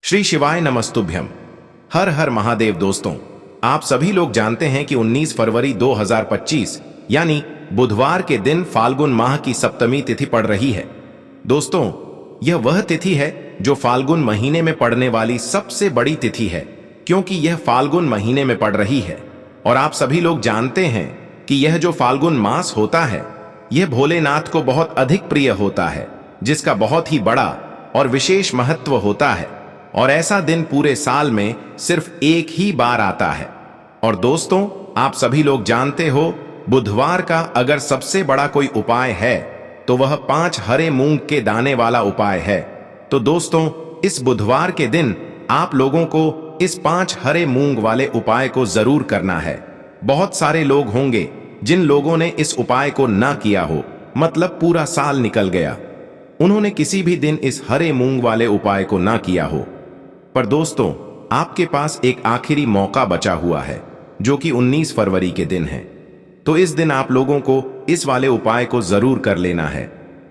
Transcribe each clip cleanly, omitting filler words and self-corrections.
श्री शिवाय नमस्तुभ्यम। हर हर महादेव। दोस्तों, आप सभी लोग जानते हैं कि 19 फरवरी 2025 यानी बुधवार के दिन फाल्गुन माह की सप्तमी तिथि पड़ रही है। दोस्तों, यह वह तिथि है जो फाल्गुन महीने में पड़ने वाली सबसे बड़ी तिथि है, क्योंकि यह फाल्गुन महीने में पड़ रही है। और आप सभी लोग जानते हैं कि यह जो फाल्गुन मास होता है, यह भोलेनाथ को बहुत अधिक प्रिय होता है, जिसका बहुत ही बड़ा और विशेष महत्व होता है। और ऐसा दिन पूरे साल में सिर्फ एक ही बार आता है। और दोस्तों, आप सभी लोग जानते हो, बुधवार का अगर सबसे बड़ा कोई उपाय है तो वह 5 हरे मूंग के दाने वाला उपाय है। तो दोस्तों, इस बुधवार के दिन आप लोगों को इस 5 हरे मूंग वाले उपाय को जरूर करना है। बहुत सारे लोग होंगे जिन लोगों ने इस उपाय को ना किया हो, मतलब पूरा साल निकल गया, उन्होंने किसी भी दिन इस हरे मूंग वाले उपाय को ना किया हो। पर दोस्तों, आपके पास एक आखिरी मौका बचा हुआ है, जो कि 19 फरवरी के दिन है। तो इस दिन आप लोगों को इस वाले उपाय को जरूर कर लेना है।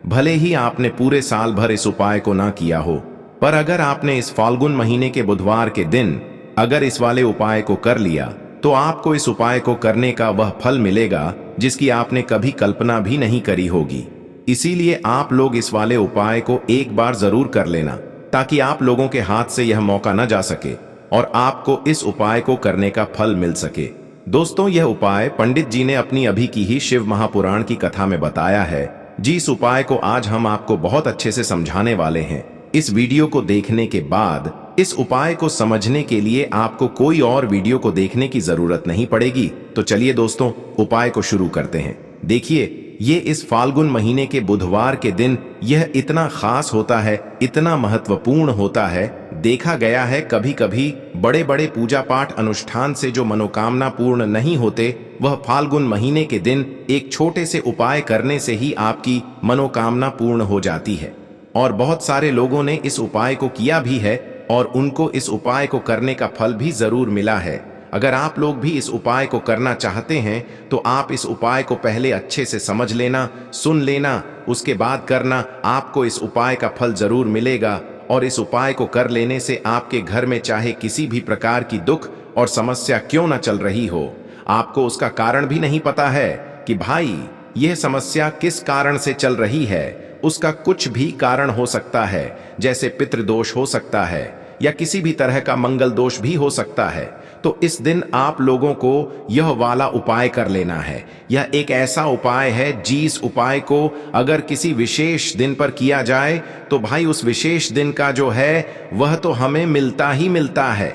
भले ही आपने पूरे साल भर इस उपाय को ना किया हो, पर अगर आपने इस फाल्गुन महीने के बुधवार के दिन अगर इस वाले उपाय को कर लिया, तो आपको इस उपाय को करने का वह फल मिलेगा जिसकी आपने कभी कल्पना भी नहीं करी होगी। इसीलिए आप लोग इस वाले उपाय को एक बार जरूर कर लेना, ताकि आप लोगों के हाथ से यह मौका न जा सके और आपको इस उपाय को करने का फल मिल सके। दोस्तों, यह उपाय पंडित जी ने अपनी अभी की ही शिव महापुराण की कथा में बताया है, जिस उपाय को आज हम आपको बहुत अच्छे से समझाने वाले हैं। इस वीडियो को देखने के बाद इस उपाय को समझने के लिए आपको कोई और वीडियो को देखने की जरूरत नहीं पड़ेगी। तो चलिए दोस्तों, उपाय को शुरू करते हैं। देखिए, ये इस फाल्गुन महीने के बुधवार के दिन यह इतना खास होता है, इतना महत्वपूर्ण होता है। देखा गया है कभी कभी बड़े बड़े पूजा पाठ अनुष्ठान से जो मनोकामना पूर्ण नहीं होते, वह फाल्गुन महीने के दिन एक छोटे से उपाय करने से ही आपकी मनोकामना पूर्ण हो जाती है। और बहुत सारे लोगों ने इस उपाय को किया भी है और उनको इस उपाय को करने का फल भी जरूर मिला है। अगर आप लोग भी इस उपाय को करना चाहते हैं तो आप इस उपाय को पहले अच्छे से समझ लेना, सुन लेना, उसके बाद करना। आपको इस उपाय का फल जरूर मिलेगा। और इस उपाय को कर लेने से आपके घर में चाहे किसी भी प्रकार की दुख और समस्या क्यों न चल रही हो, आपको उसका कारण भी नहीं पता है कि भाई यह समस्या किस कारण से चल रही है। उसका कुछ भी कारण हो सकता है, जैसे पितृदोष हो सकता है या किसी भी तरह का मंगल दोष भी हो सकता है। तो इस दिन आप लोगों को यह वाला उपाय कर लेना है। यह एक ऐसा उपाय है जिस उपाय को अगर किसी विशेष दिन पर किया जाए तो भाई उस विशेष दिन का जो है वह तो हमें मिलता ही मिलता है।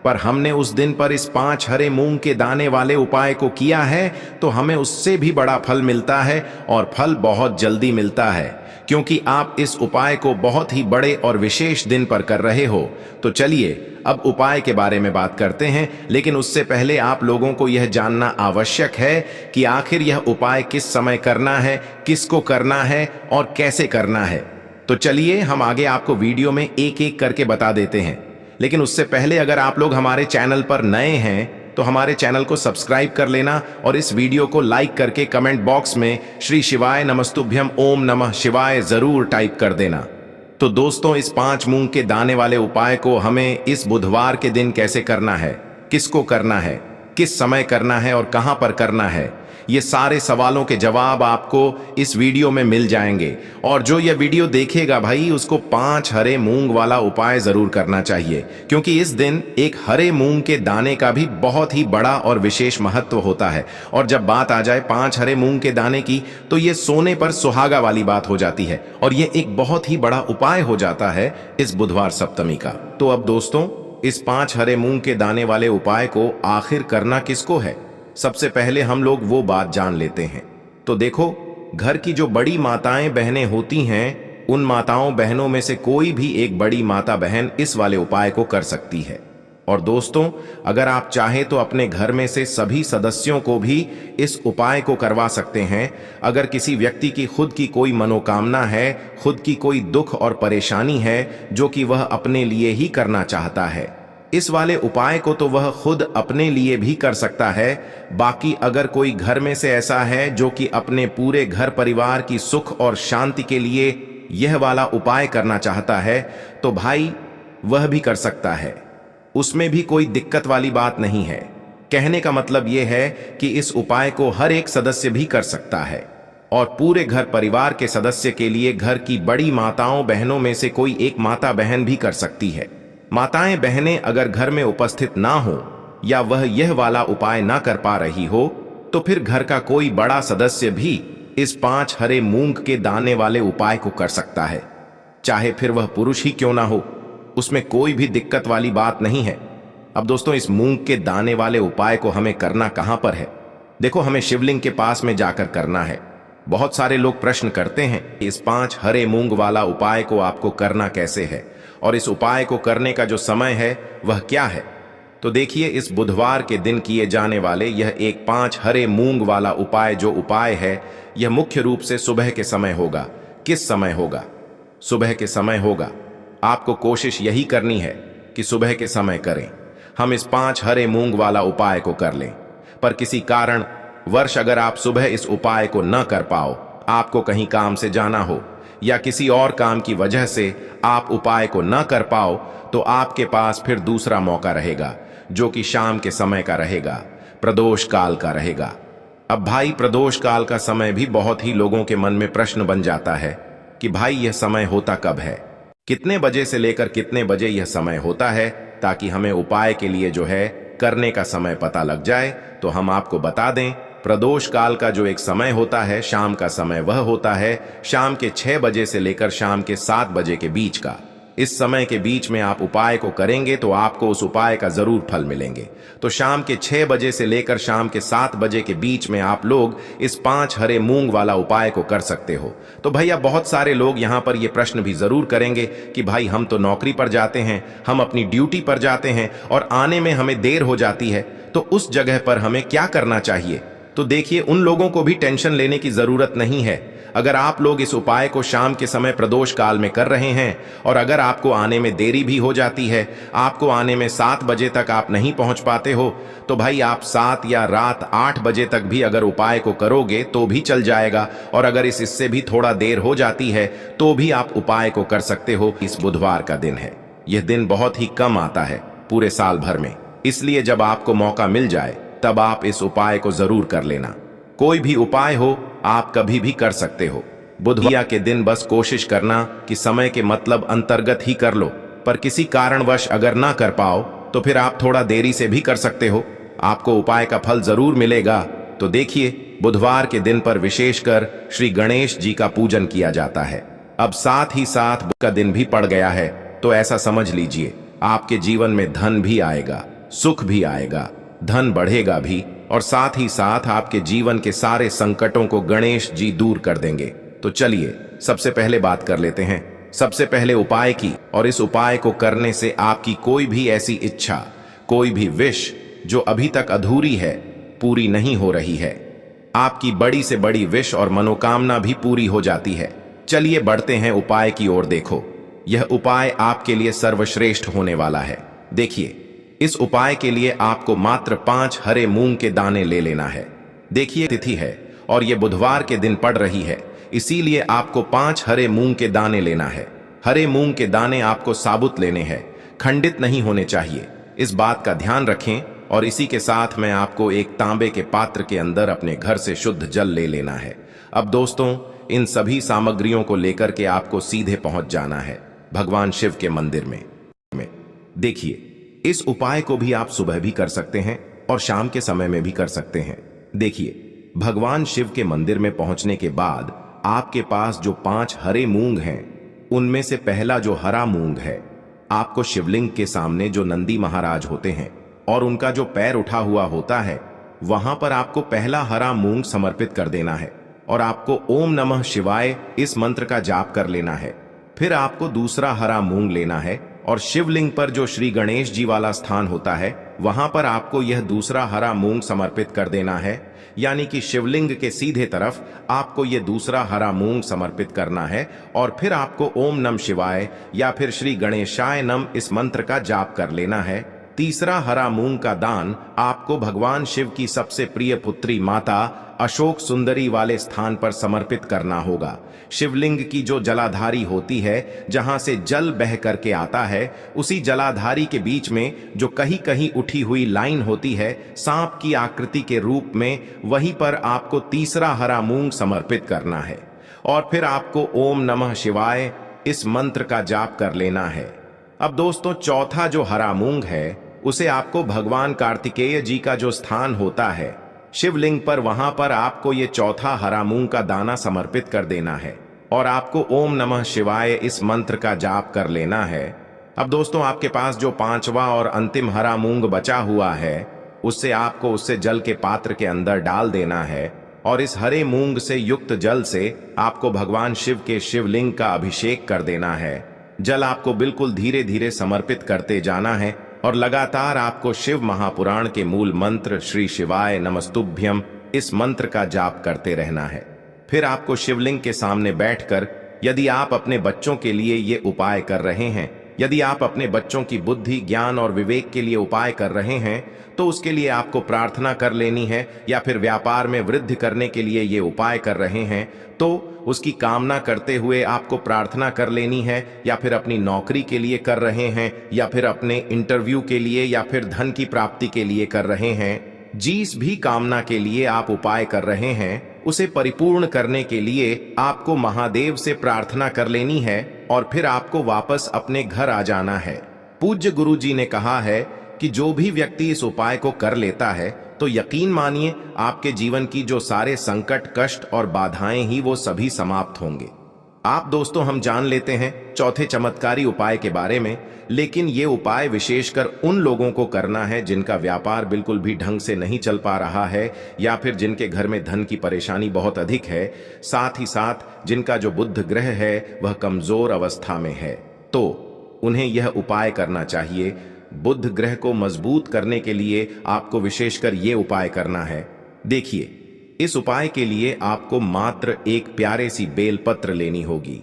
पर हमने उस दिन पर इस 5 हरे मूंग के दाने वाले उपाय को किया है तो हमें उससे भी बड़ा फल मिलता है, और फल बहुत जल्दी मिलता है, क्योंकि आप इस उपाय को बहुत ही बड़े और विशेष दिन पर कर रहे हो। तो चलिए अब उपाय के बारे में बात करते हैं, लेकिन उससे पहले आप लोगों को यह जानना आवश्यक है कि आखिर यह उपाय किस समय करना है, किसको करना है और कैसे करना है। तो चलिए हम आगे आपको वीडियो में एक एक करके बता देते हैं। लेकिन उससे पहले अगर आप लोग हमारे चैनल पर नए हैं तो हमारे चैनल को सब्सक्राइब कर लेना और इस वीडियो को लाइक करके कमेंट बॉक्स में श्री शिवाय नमस्तुभ्यम ओम नमः शिवाय जरूर टाइप कर देना। तो दोस्तों, इस 5 मूंग के दाने वाले उपाय को हमें इस बुधवार के दिन कैसे करना है, किसको करना है, किस समय करना है और कहां पर करना है, ये सारे सवालों के जवाब आपको इस वीडियो में मिल जाएंगे। और जो ये वीडियो देखेगा भाई, उसको 5 हरे मूंग वाला उपाय जरूर करना चाहिए, क्योंकि इस दिन एक हरे मूंग के दाने का भी बहुत ही बड़ा और विशेष महत्व होता है। और जब बात आ जाए 5 हरे मूंग के दाने की, तो ये सोने पर सुहागा वाली बात हो जाती है और ये एक बहुत ही बड़ा उपाय हो जाता है इस बुधवार सप्तमी का। तो अब दोस्तों, इस 5 हरे मूंग के दाने वाले उपाय को आखिर करना किसको है, सबसे पहले हम लोग वो बात जान लेते हैं। तो देखो, घर की जो बड़ी माताएं बहनें होती हैं, उन माताओं बहनों में से कोई भी एक बड़ी माता बहन इस वाले उपाय को कर सकती है। और दोस्तों, अगर आप चाहें तो अपने घर में से सभी सदस्यों को भी इस उपाय को करवा सकते हैं। अगर किसी व्यक्ति की खुद की कोई मनोकामना है, खुद की कोई दुख और परेशानी है जो कि वह अपने लिए ही करना चाहता है, इस वाले उपाय को तो वह खुद अपने लिए भी कर सकता है। बाकी अगर कोई घर में से ऐसा है जो कि अपने पूरे घर परिवार की सुख और शांति के लिए यह वाला उपाय करना चाहता है, तो भाई वह भी कर सकता है। उसमें भी कोई दिक्कत वाली बात नहीं है। कहने का मतलब यह है कि इस उपाय को हर एक सदस्य भी कर सकता है और पूरे घर परिवार के सदस्य के लिए घर की बड़ी माताओं बहनों में से कोई एक माता बहन भी कर सकती है। माताएं बहनें अगर घर में उपस्थित ना हो या वह यह वाला उपाय ना कर पा रही हो तो फिर घर का कोई बड़ा सदस्य भी इस 5 हरे मूंग के दाने वाले उपाय को कर सकता है, चाहे फिर वह पुरुष ही क्यों ना हो। उसमें कोई भी दिक्कत वाली बात नहीं है। अब दोस्तों, इस मूंग के दाने वाले उपाय को हमें करना कहां पर है? देखो, हमें शिवलिंग के पास में जाकर करना है। बहुत सारे लोग प्रश्न करते हैं इस 5 हरे मूंग वाला उपाय को आपको करना कैसे है और इस उपाय को करने का जो समय है वह क्या है। तो देखिए, इस बुधवार के दिन किए जाने वाले यह एक 5 हरे मूंग वाला उपाय जो उपाय है यह मुख्य रूप से सुबह के समय होगा। किस समय होगा? सुबह के समय होगा। आपको कोशिश यही करनी है कि सुबह के समय करें। हम इस 5 हरे मूंग वाला उपाय को कर लें, पर किसी कारण वर्ष अगर आप सुबह इस उपाय को न कर पाओ, आपको कहीं काम से जाना हो या किसी और काम की वजह से आप उपाय को न कर पाओ, तो आपके पास फिर दूसरा मौका रहेगा जो कि शाम के समय का रहेगा, प्रदोष काल का रहेगा। अब भाई, प्रदोष काल का समय भी बहुत ही लोगों के मन में प्रश्न बन जाता है कि भाई यह समय होता कब है, कितने बजे से लेकर कितने बजे यह समय होता है, ताकि हमें उपाय के लिए जो है करने का समय पता लग जाए। तो हम आपको बता दें, प्रदोष काल का जो एक समय होता है, शाम का समय, वह होता है शाम के 6 बजे से लेकर शाम के 7 बजे के बीच का। इस समय के बीच में आप उपाय को करेंगे तो आपको उस उपाय का जरूर फल मिलेंगे। तो शाम के 6 बजे से लेकर शाम के 7 बजे के बीच में आप लोग इस 5 हरे मूंग वाला उपाय को कर सकते हो। तो भैया, बहुत सारे लोग यहाँ पर ये प्रश्न भी जरूर करेंगे कि भाई हम तो नौकरी पर जाते हैं, हम अपनी ड्यूटी पर जाते हैं और आने में हमें देर हो जाती है, तो उस जगह पर हमें क्या करना चाहिए? तो देखिए, उन लोगों को भी टेंशन लेने की जरूरत नहीं है। अगर आप लोग इस उपाय को शाम के समय प्रदोष काल में कर रहे हैं और अगर आपको आने में देरी भी हो जाती है, आपको आने में 7 बजे तक आप नहीं पहुंच पाते हो, तो भाई आप 7 या रात 8 बजे तक भी अगर उपाय को करोगे तो भी चल जाएगा। और अगर इससे भी थोड़ा देर हो जाती है तो भी आप उपाय को कर सकते हो। इस बुधवार का दिन है, यह दिन बहुत ही कम आता है पूरे साल भर में, इसलिए जब आपको मौका मिल जाए तब आप इस उपाय को जरूर कर लेना। कोई भी उपाय हो, आप कभी भी कर सकते हो। बुधवार के दिन बस कोशिश करना कि समय के मतलब अंतर्गत ही कर लो, पर किसी कारणवश अगर ना कर पाओ तो फिर आप थोड़ा देरी से भी कर सकते हो, आपको उपाय का फल जरूर मिलेगा। तो देखिए, बुधवार के दिन पर विशेषकर श्री गणेश जी का पूजन किया जाता है। अब साथ ही साथ बुध का दिन भी पड़ गया है, तो ऐसा समझ लीजिए आपके जीवन में धन भी आएगा, सुख भी आएगा, धन बढ़ेगा भी और साथ ही साथ आपके जीवन के सारे संकटों को गणेश जी दूर कर देंगे। तो चलिए सबसे पहले बात कर लेते हैं, सबसे पहले उपाय की। और इस उपाय को करने से आपकी कोई भी ऐसी इच्छा, कोई भी विश जो अभी तक अधूरी है, पूरी नहीं हो रही है, आपकी बड़ी से बड़ी विश और मनोकामना भी पूरी हो जाती है। चलिए बढ़ते हैं उपाय की ओर। देखो, यह उपाय आपके लिए सर्वश्रेष्ठ होने वाला है। देखिए, इस उपाय के लिए आपको मात्र 5 हरे मूंग के दाने ले लेना है। देखिए, तिथि है और यह बुधवार के दिन पड़ रही है, इसीलिए आपको 5 हरे मूंग के दाने लेना है। हरे मूंग के दाने आपको साबुत लेने हैं, खंडित नहीं होने चाहिए, इस बात का ध्यान रखें। और इसी के साथ में आपको एक तांबे के पात्र के अंदर अपने घर से शुद्ध जल ले लेना है। अब दोस्तों, इन सभी सामग्रियों को लेकर के आपको सीधे पहुंच जाना है भगवान शिव के मंदिर में। देखिए, इस उपाय को भी आप सुबह भी कर सकते हैं और शाम के समय में भी कर सकते हैं। देखिए, भगवान शिव के मंदिर में पहुंचने के बाद आपके पास जो 5 हरे मूंग हैं, उनमें से पहला जो हरा मूंग है, आपको शिवलिंग के सामने जो नंदी महाराज होते हैं और उनका जो पैर उठा हुआ होता है, वहां पर आपको पहला हरा मूंग समर्पित कर देना है और आपको ओम नमः शिवाय इस मंत्र का जाप कर लेना है। फिर आपको दूसरा हरा मूंग लेना है और शिवलिंग पर जो श्री गणेश जी वाला स्थान होता है, वहां पर आपको यह दूसरा हरा मूंग समर्पित कर देना है। यानी कि शिवलिंग के सीधे तरफ आपको यह दूसरा हरा मूंग समर्पित करना है और फिर आपको ओम नमः शिवाय या फिर श्री गणेशाय नम इस मंत्र का जाप कर लेना है। तीसरा हरा मूंग का दान आपको भगवान शिव की सबसे प्रिय पुत्री माता अशोक सुंदरी वाले स्थान पर समर्पित करना होगा। शिवलिंग की जो जलाधारी होती है, जहां से जल बह करके आता है, उसी जलाधारी के बीच में जो कहीं कहीं उठी हुई लाइन होती है सांप की आकृति के रूप में, वहीं पर आपको तीसरा हरा मूंग समर्पित करना है। और फिर आपको ओम नमः शिवाय इस मंत्र का जाप कर लेना है। अब दोस्तों, चौथा जो हरा मूंग है उसे आपको भगवान कार्तिकेय जी का जो स्थान होता है शिवलिंग पर, वहां पर आपको ये चौथा हरा मूंग का दाना समर्पित कर देना है और आपको ओम नमः शिवाय इस मंत्र का जाप कर लेना है। अब दोस्तों, आपके पास जो पांचवा और अंतिम हरा मूंग बचा हुआ है उससे आपको उससे जल के पात्र के अंदर डाल देना है और इस हरे मूंग से युक्त जल से आपको भगवान शिव के शिवलिंग का अभिषेक कर देना है। जल आपको बिल्कुल धीरे धीरे समर्पित करते जाना है और लगातार आपको शिव महापुराण के मूल मंत्र श्री शिवाय नमस्तुभ्यम इस मंत्र का जाप करते रहना है। फिर आपको शिवलिंग के सामने बैठकर, यदि आप अपने बच्चों के लिए ये उपाय कर रहे हैं, यदि आप अपने बच्चों की बुद्धि, ज्ञान और विवेक के लिए उपाय कर रहे हैं, तो उसके लिए आपको प्रार्थना कर लेनी है, या फिर व्यापार में वृद्धि करने के लिए ये उपाय कर रहे हैं तो उसकी कामना करते हुए आपको प्रार्थना कर लेनी है, या फिर अपनी नौकरी के लिए कर रहे हैं, या फिर अपने इंटरव्यू के लिए, या फिर धन की प्राप्ति के लिए कर रहे हैं। जिस भी कामना के लिए आप उपाय कर रहे हैं उसे परिपूर्ण करने के लिए आपको महादेव से प्रार्थना कर लेनी है और फिर आपको वापस अपने घर आ जाना है। पूज्य गुरु जी ने कहा है कि जो भी व्यक्ति इस उपाय को कर लेता है तो यकीन मानिए आपके जीवन की जो सारे संकट, कष्ट और बाधाएं ही वो सभी समाप्त होंगे। आप दोस्तों, हम जान लेते हैं चौथे चमत्कारी उपाय के बारे में, लेकिन ये उपाय विशेषकर उन लोगों को करना है जिनका व्यापार बिल्कुल भी ढंग से नहीं चल पा रहा है, या फिर जिनके घर में धन की परेशानी बहुत अधिक है, साथ ही साथ जिनका जो बुध ग्रह है वह कमजोर अवस्था में है, तो उन्हें यह उपाय करना चाहिए। बुध ग्रह को मजबूत करने के लिए आपको विशेषकर ये उपाय करना है। देखिए, इस उपाय के लिए आपको मात्र एक प्यारे सी बेलपत्र लेनी होगी।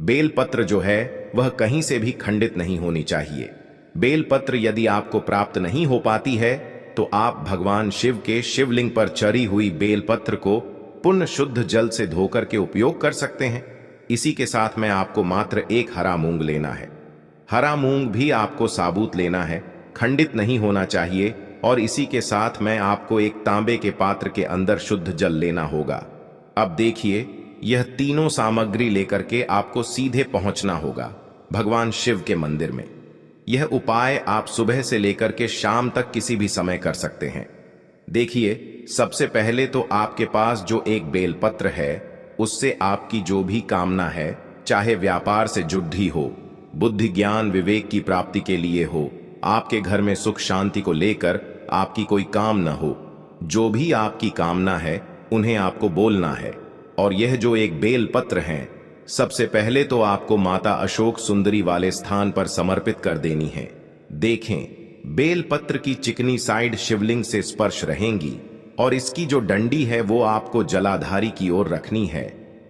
बेलपत्र जो है वह कहीं से भी खंडित नहीं होनी चाहिए। बेलपत्र यदि आपको प्राप्त नहीं हो पाती है तो आप भगवान शिव के शिवलिंग पर चढ़ी हुई बेलपत्र को पुण्य शुद्ध जल से धोकर के उपयोग कर सकते हैं। इसी के साथ में आपको मात्र एक हरा मूंग लेना है। हरा मूंग भी आपको साबुत लेना है, खंडित नहीं होना चाहिए। और इसी के साथ में आपको एक तांबे के पात्र के अंदर शुद्ध जल लेना होगा। अब देखिए, यह तीनों सामग्री लेकर के आपको सीधे पहुंचना होगा भगवान शिव के मंदिर में। यह उपाय आप सुबह से लेकर के शाम तक किसी भी समय कर सकते हैं। देखिए, सबसे पहले तो आपके पास जो एक बेलपत्र है उससे आपकी जो भी कामना है, चाहे व्यापार से जुड़ी हो, बुद्धि ज्ञान विवेक की प्राप्ति के लिए हो, आपके घर में सुख शांति को लेकर आपकी कोई काम न हो, जो भी आपकी कामना है उन्हें आपको बोलना है। और यह जो एक बेल पत्र है, सबसे पहले तो आपको माता अशोक सुंदरी वाले स्थान पर समर्पित कर देनी है। देखें, बेल पत्र की चिकनी साइड शिवलिंग से स्पर्श रहेंगी और इसकी जो डंडी है वो आपको जलाधारी की ओर रखनी है।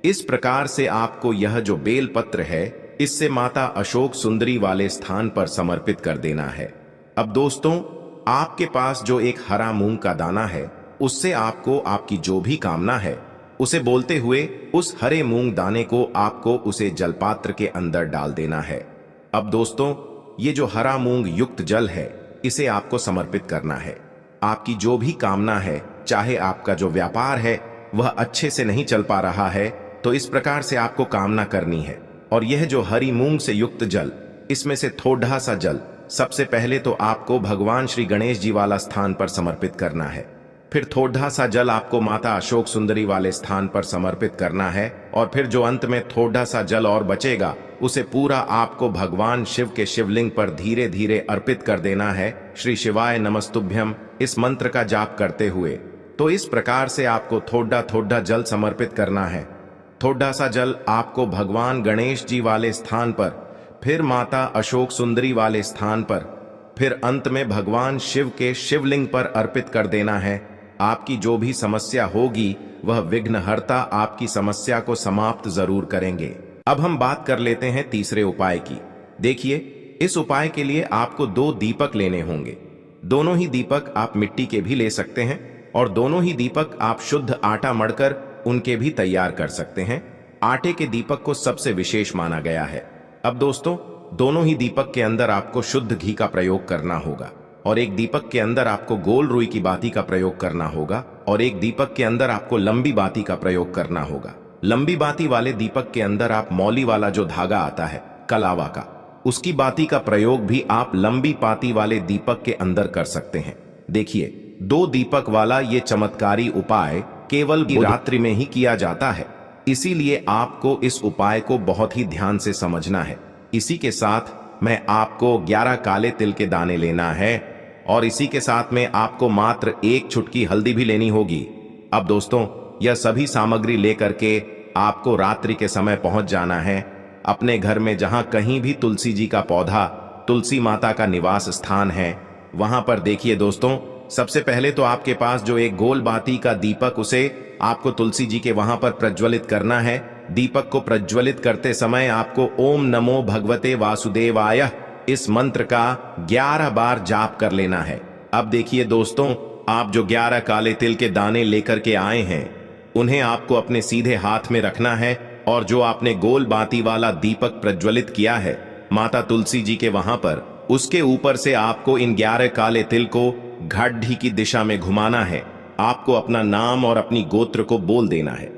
इस प्रकार से आपको यह जो बेल पत्र है इससे माता अशोक सुंदरी वाले स्थान पर समर्पित कर देना है। अब दोस्तों, आपके पास जो एक हरा मूंग का दाना है उससे आपको आपकी जो भी कामना है उसे बोलते हुए उस हरे मूंग दाने को आपको उसे जलपात्र के अंदर डाल देना है। अब दोस्तों, ये जो हरा मूंग युक्त जल है इसे आपको समर्पित करना है। आपकी जो भी कामना है, चाहे आपका जो व्यापार है वह अच्छे से नहीं चल पा रहा है, तो इस प्रकार से आपको कामना करनी है। और यह जो हरी मूंग से युक्त जल, इसमें से थोड़ा सा जल सबसे पहले तो आपको भगवान श्री गणेश जी वाला स्थान पर समर्पित करना है। फिर थोड़ा सा जल आपको माता अशोक सुंदरी वाले स्थान पर समर्पित करना है। और फिर जो अंत में थोड़ा सा जल और बचेगा उसे पूरा आपको भगवान शिव के शिवलिंग पर धीरे धीरे अर्पित कर देना है, श्री शिवाय नमस्तुभ्यम इस मंत्र का जाप करते हुए। तो इस प्रकार से आपको थोड़ा थोड़ा जल समर्पित करना है। थोड़ा सा जल आपको भगवान गणेश जी वाले स्थान पर, फिर माता अशोक सुंदरी वाले स्थान पर, फिर अंत में भगवान शिव के शिवलिंग पर अर्पित कर देना है। आपकी जो भी समस्या होगी वह विघ्नहर्ता आपकी समस्या को समाप्त जरूर करेंगे। अब हम बात कर लेते हैं तीसरे उपाय की। देखिए, इस उपाय के लिए आपको 2 दीपक लेने होंगे। दोनों ही दीपक आप मिट्टी के भी ले सकते हैं और दोनों ही दीपक आप शुद्ध आटा मढ़कर उनके भी तैयार कर सकते हैं। आटे के दीपक को सबसे विशेष माना गया है। अब दोस्तों, दोनों ही दीपक के अंदर आपको शुद्ध घी का प्रयोग करना होगा और एक दीपक के अंदर आपको गोल रुई की बाती का प्रयोग करना होगा और एक दीपक के अंदर आपको लंबी बाती का प्रयोग करना होगा। लंबी बाती वाले दीपक के अंदर आप मौली वाला जो धागा आता है कलावा का, उसकी बाती का प्रयोग भी आप लंबी बाती वाले दीपक के अंदर कर सकते हैं। देखिए, 2 दीपक वाला ये चमत्कारी उपाय केवल रात्रि में ही किया जाता है, इसीलिए आपको इस उपाय को बहुत ही ध्यान से समझना है। इसी के साथ मैं आपको 11 काले तिल के दाने लेना है और इसी के साथ में आपको मात्र 1 चुटकी हल्दी भी लेनी होगी। अब दोस्तों, यह सभी सामग्री लेकर के आपको रात्रि के समय पहुंच जाना है अपने घर में, जहां कहीं भी तुलसी जी का पौधा, तुलसी माता का निवास स्थान है, वहां पर देखिए दोस्तों, सबसे पहले तो आपके पास जो एक गोल बाती का दीपक, उसे आपको तुलसी जी के वहां पर प्रज्वलित करना है। दीपक को प्रज्वलित करते समय आपको ओम नमो भगवते वासुदेवाय इस मंत्र का 11 बार जाप कर लेना है। अब देखिए दोस्तों, आप जो 11 काले तिल के दाने लेकर के आए हैं, उन्हें आपको अपने सीधे हाथ में रखना है और जो आपने गोल बाती वाला दीपक प्रज्वलित किया है माता तुलसी जी के वहां पर, उसके ऊपर से आपको इन 11 काले तिल को घाटी की दिशा में घुमाना है। आपको अपना नाम और अपनी गोत्र को बोल देना है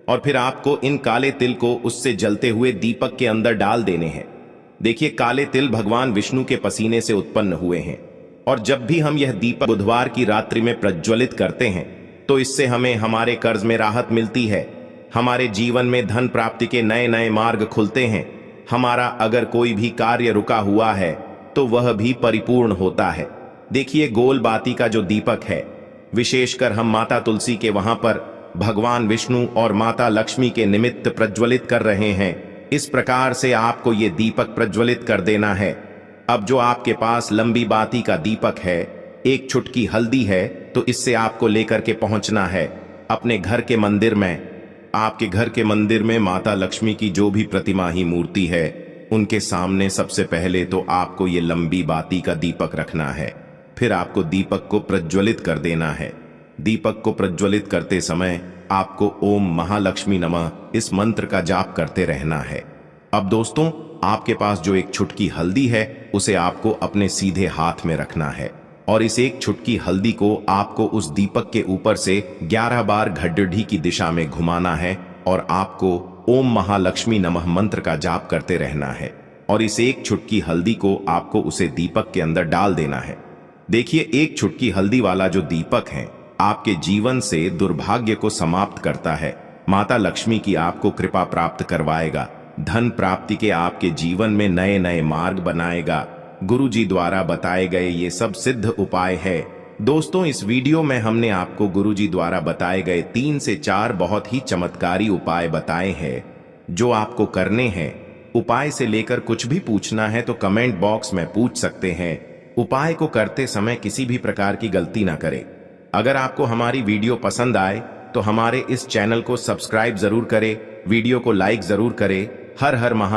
और फिर आपको इन काले तिल को उससे जलते हुए दीपक के अंदर डाल देने हैं। देखिए, काले तिल भगवान विष्णु के पसीने से उत्पन्न हुए हैं और जब भी हम यह दीपक बुधवार की रात्रि में प्रज्वलित करते हैं तो इससे हमें हमारे कर्ज में राहत मिलती है, हमारे जीवन में धन प्राप्ति के नए नए मार्ग खुलते हैं, हमारा अगर कोई भी कार्य रुका हुआ है तो वह भी परिपूर्ण होता है। देखिए, गोल बाती का जो दीपक है, विशेषकर हम माता तुलसी के वहां पर भगवान विष्णु और माता लक्ष्मी के निमित्त प्रज्वलित कर रहे हैं। इस प्रकार से आपको ये दीपक प्रज्वलित कर देना है। अब जो आपके पास लंबी बाती का दीपक है, 1 चुटकी हल्दी है, तो इससे आपको लेकर के पहुंचना है अपने घर के मंदिर में। आपके घर के मंदिर में माता लक्ष्मी की जो भी प्रतिमा ही मूर्ति है, उनके सामने सबसे पहले तो आपको ये लंबी बाती का दीपक रखना है। फिर आपको दीपक को प्रज्वलित कर देना है। दीपक को प्रज्वलित करते समय आपको ओम महालक्ष्मी नमः इस मंत्र का जाप करते रहना है। अब दोस्तों, आपके पास जो 1 चुटकी हल्दी है, उसे आपको अपने सीधे हाथ में रखना है और इस 1 चुटकी हल्दी को आपको उस दीपक के ऊपर से 11 बार घड्डी की दिशा में घुमाना है और आपको ओम महालक्ष्मी नमः मंत्र का जाप करते रहना है और इस 1 चुटकी हल्दी को आपको उसे दीपक के अंदर डाल देना है। देखिए, 1 चुटकी हल्दी वाला जो दीपक है आपके जीवन से दुर्भाग्य को समाप्त करता है, माता लक्ष्मी की आपको कृपा प्राप्त करवाएगा, धन प्राप्ति के आपके जीवन में नए नए मार्ग बनाएगा। गुरु जी द्वारा बताए गए ये सब सिद्ध उपाय है। दोस्तों, इस वीडियो में हमने आपको गुरु जी द्वारा बताए गए 3 से 4 बहुत ही चमत्कारी उपाय बताए हैं जो आपको करने हैं। उपाय से लेकर कुछ भी पूछना है तो कमेंट बॉक्स में पूछ सकते हैं। उपाय को करते समय किसी भी प्रकार की गलती ना करें। अगर आपको हमारी वीडियो पसंद आए तो हमारे इस चैनल को सब्सक्राइब जरूर करें, वीडियो को लाइक जरूर करें। हर हर महादेव।